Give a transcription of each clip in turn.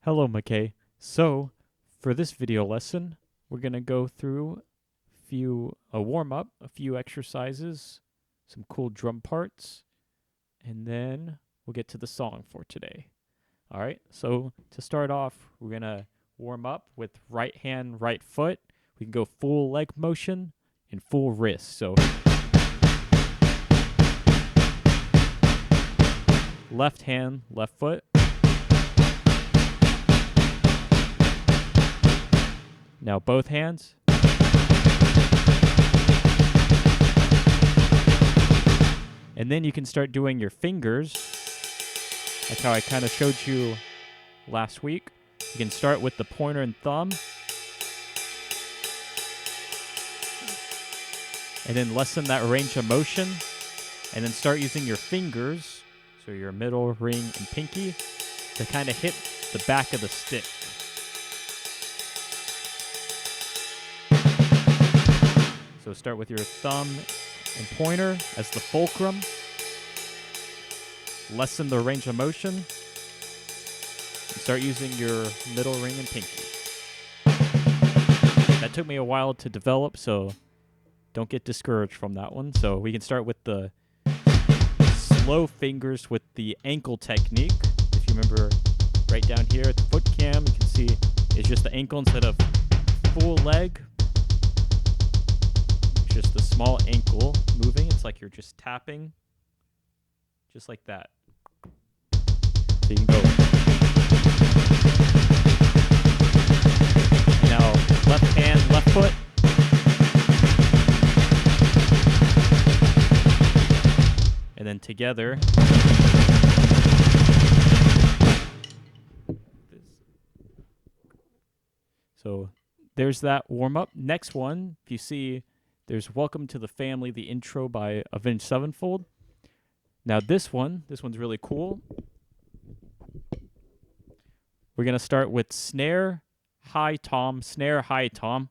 Hello, McKay. So, for this video lesson, we're going to go through a warm-up, a few exercises, some cool drum parts, and then we'll get to the song for today. All right, so to start off, we're going to warm up with right hand, right foot. We can go full leg motion and full wrist. So, left hand, left foot. Now both hands. And then you can start doing your fingers. That's how I kind of showed you last week. You can start with the pointer and thumb. And then lessen that range of motion. And then start using your fingers, so your middle, ring, and pinky, to kind of hit the back of the stick. So start with your thumb and pointer as the fulcrum. Lessen the range of motion. And start using your middle, ring, and pinky. That took me a while to develop, so don't get discouraged from that one. So we can start with the slow fingers with the ankle technique. If you remember right down here at the foot cam, you can see it's just the ankle instead of full leg. Just the small ankle moving. It's like you're just tapping, just like that. So you can go. Now, left hand, left foot. And then together. So there's that warm up. Next one, if you see, there's Welcome to the Family, the intro by Avenged Sevenfold. Now this one's really cool. We're going to start with snare, high tom, snare, high tom.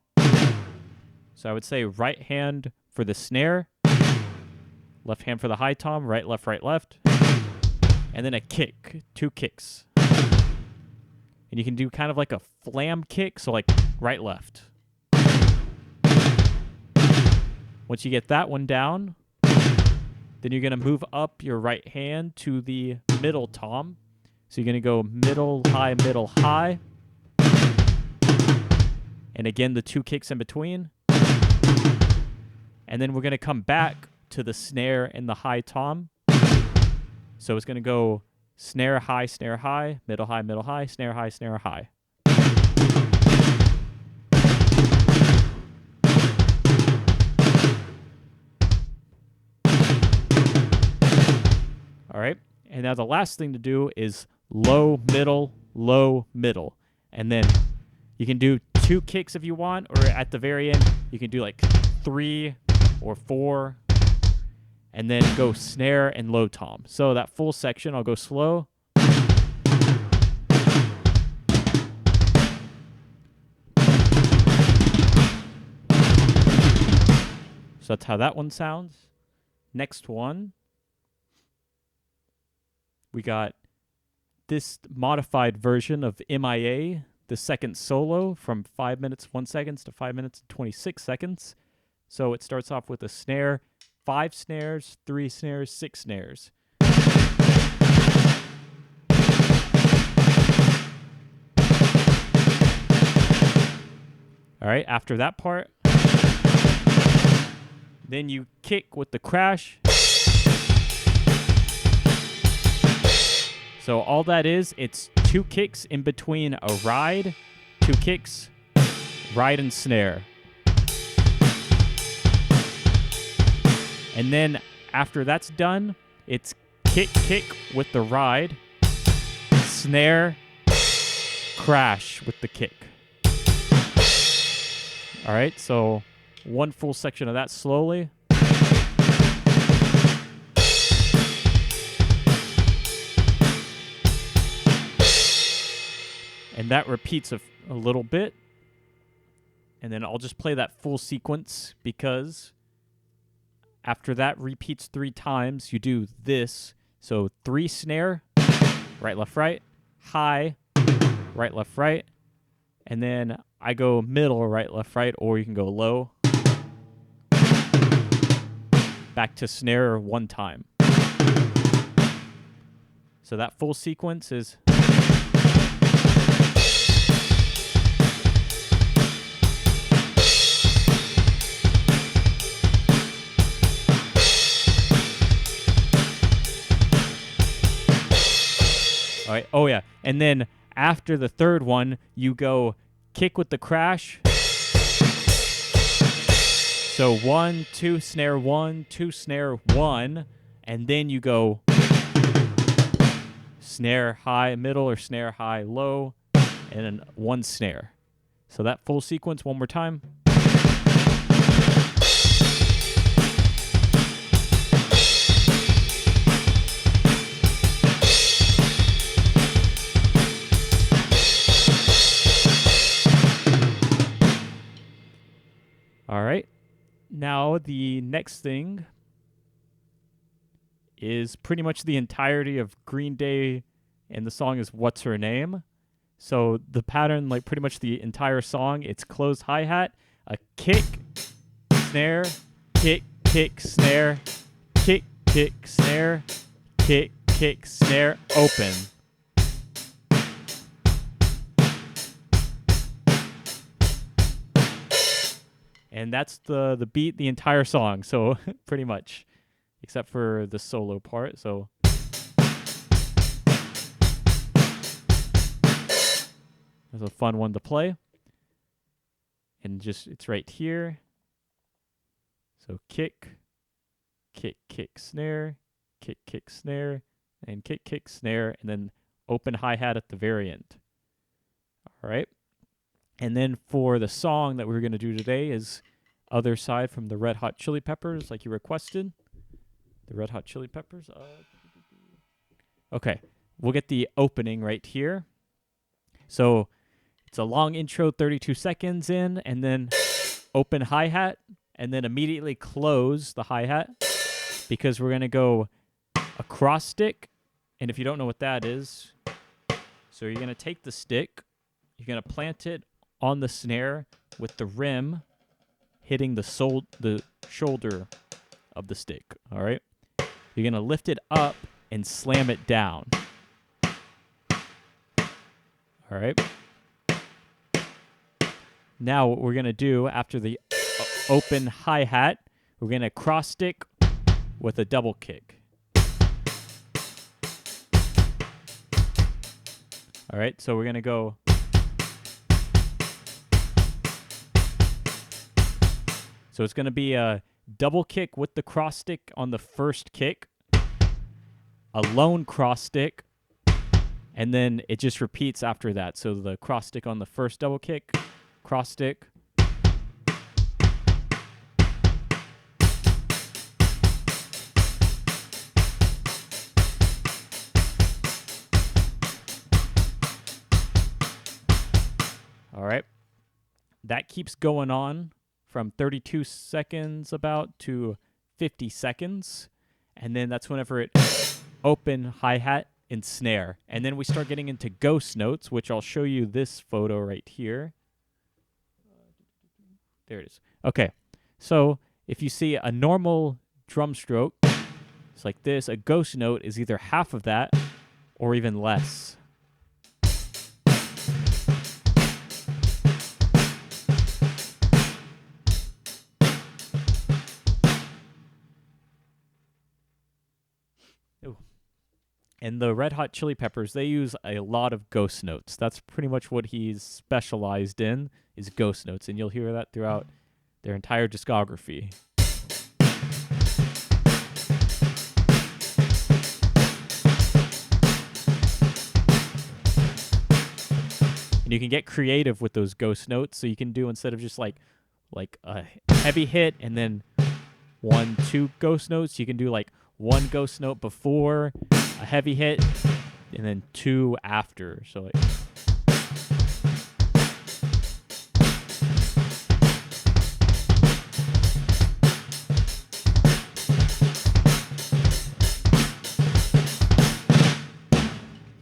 So I would say right hand for the snare, left hand for the high tom, right, left, and then a kick, 2 kicks. And you can do kind of like a flam kick, so like right, left. Once you get that one down, then you're going to move up your right hand to the middle tom. So you're going to go middle, high. And again, the 2 kicks in between. And then we're going to come back to the snare and the high tom. So it's going to go snare, high, middle, high, snare, high. All right, and now the last thing to do is low, middle. And then you can do 2 kicks if you want, or at the very end, you can do like 3 or 4, and then go snare and low tom. So that full section, I'll go slow. So that's how that one sounds. Next one. We got this modified version of MIA, the second solo, from 5 minutes 1 second to 5 minutes and 26 seconds. So it starts off with a snare, 5 snares, 3 snares, 6 snares. All right, after that part, then you kick with the crash. So all that is, it's 2 kicks in between a ride, 2 kicks, ride and snare. And then after that's done, it's kick with the ride, snare, crash with the kick. All right, so one full section of that slowly. And that repeats a little bit. And then I'll just play that full sequence because after that repeats 3 times, you do this. So 3 snare, right, left, high, right, left, right. And then I go middle, right, left, right, or you can go low. Back to snare one time. So that full sequence is... All right. Oh, yeah. And then after the third one, you go kick with the crash. So 1, 2, snare 1, 2, snare 1. And then you go snare high, middle, or snare high, low, and then 1 snare. So that full sequence one more time. All right. Now the next thing is pretty much the entirety of Green Day, and the song is What's Her Name? So the pattern, like pretty much the entire song, it's closed hi-hat, a kick, snare, kick, kick, snare, kick, kick, snare, kick, kick, snare, open. And that's the beat, the entire song, so pretty much, except for the solo part. So that's a fun one to play. And just, it's right here. So kick, kick, kick, snare, kick, kick, snare, and kick, kick, snare, and then open hi-hat at the very end. All right. And then for the song that we're going to do today is Other Side from the Red Hot Chili Peppers, like you requested. The Red Hot Chili Peppers. Okay, we'll get the opening right here. So it's a long intro, 32 seconds in, and then open hi-hat, and then immediately close the hi-hat because we're going to go across stick. And if you don't know what that is, so you're going to take the stick, you're going to plant it on the snare with the rim hitting the shoulder of the stick, all right? You're going to lift it up and slam it down. All right? Now what we're going to do after the open hi-hat, we're going to cross stick with a double kick. All right, so we're going to go... So it's going to be a double kick with the cross stick on the first kick, a lone cross stick, and then it just repeats after that. So the cross stick on the first double kick, cross stick. All right. That keeps going on from 32 seconds about to 50 seconds. And then that's whenever it open hi-hat and snare. And then we start getting into ghost notes, which I'll show you this photo right here. There it is. Okay, so if you see a normal drum stroke, it's like this. A ghost note is either half of that or even less. And the Red Hot Chili Peppers, they use a lot of ghost notes. That's pretty much what he's specialized in, is ghost notes. And you'll hear that throughout their entire discography. And you can get creative with those ghost notes. So you can do, instead of just like a heavy hit and then 1, 2 ghost notes, you can do like 1 ghost note before a heavy hit, and then 2 after. So like,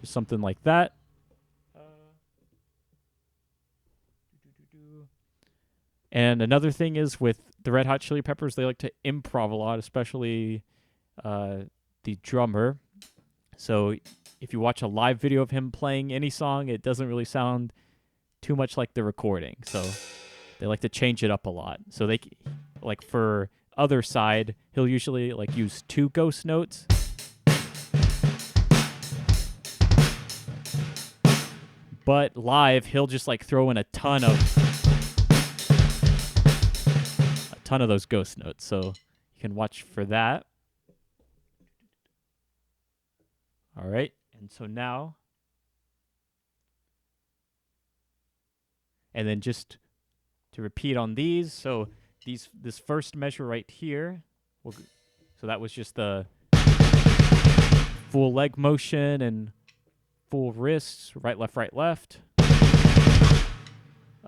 something like that. And another thing is with the Red Hot Chili Peppers, they like to improv a lot, especially the drummer. So if you watch a live video of him playing any song, it doesn't really sound too much like the recording. So they like to change it up a lot. So they, like for other side, he'll usually like use 2 ghost notes. But live, he'll just like throw in a ton of those ghost notes. So you can watch for that. All right. And so now, and then just to repeat on these. So this first measure right here, so that was just the full leg motion and full wrists, right, left.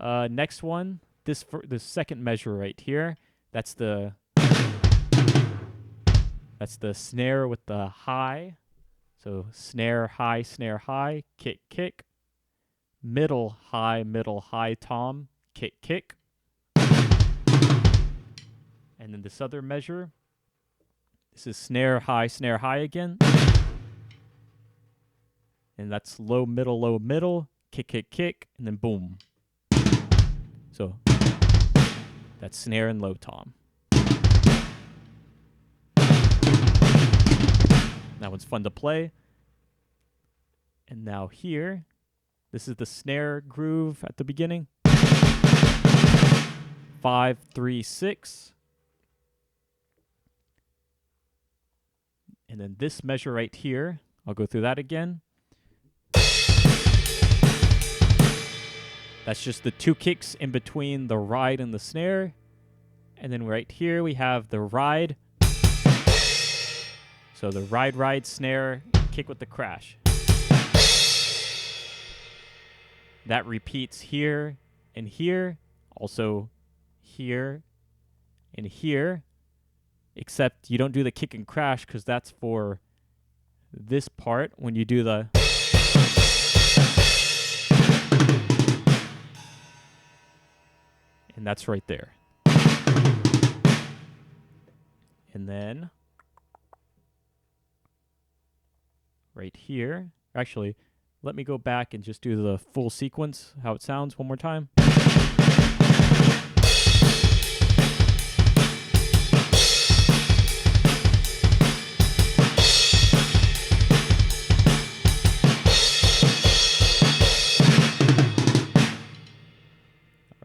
Next one, this second measure right here, that's the snare with the high. So snare, high, kick, middle, high, tom, kick. And then this other measure, this is snare, high again. And that's low, middle, kick, and then boom. So that's snare and low tom. That one's fun to play. And now here, this is the snare groove at the beginning. 5, 3, 6. And then this measure right here, I'll go through that again. That's just the 2 kicks in between the ride and the snare. And then right here we have the ride. So the ride, snare, kick with the crash. That repeats here and here, also here and here, except you don't do the kick and crash because that's for this part when you do the... And that's right there. And then right here, actually, let me go back and just do the full sequence, how it sounds one more time.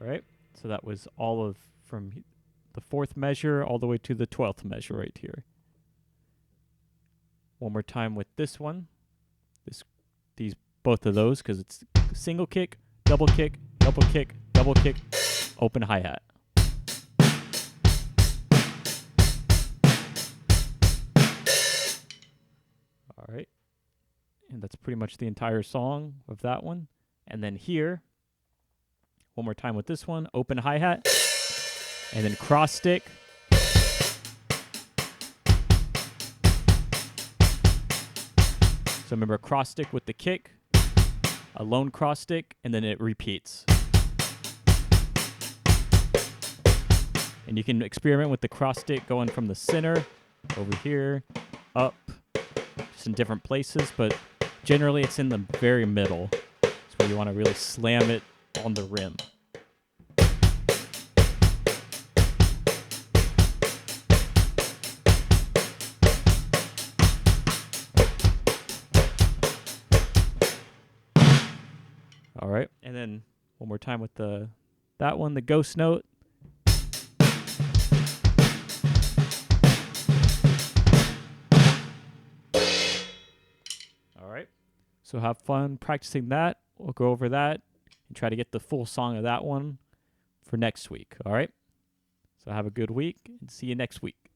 All right, so that was all of from the 4th measure all the way to the 12th measure right here. One more time with this one. Both of those, because it's single kick, double kick, open hi-hat. All right. And that's pretty much the entire song of that one. And then here, one more time with this one, open hi-hat, and then cross stick. So remember, cross stick with the kick, a lone cross stick, and then it repeats. And you can experiment with the cross stick going from the center, over here, up, just in different places, but generally it's in the very middle. It's where you want to really slam it on the rim. All right, and then one more time with that one, the ghost note. All right, so have fun practicing that. We'll go over that and try to get the full song of that one for next week. All right, so have a good week and see you next week.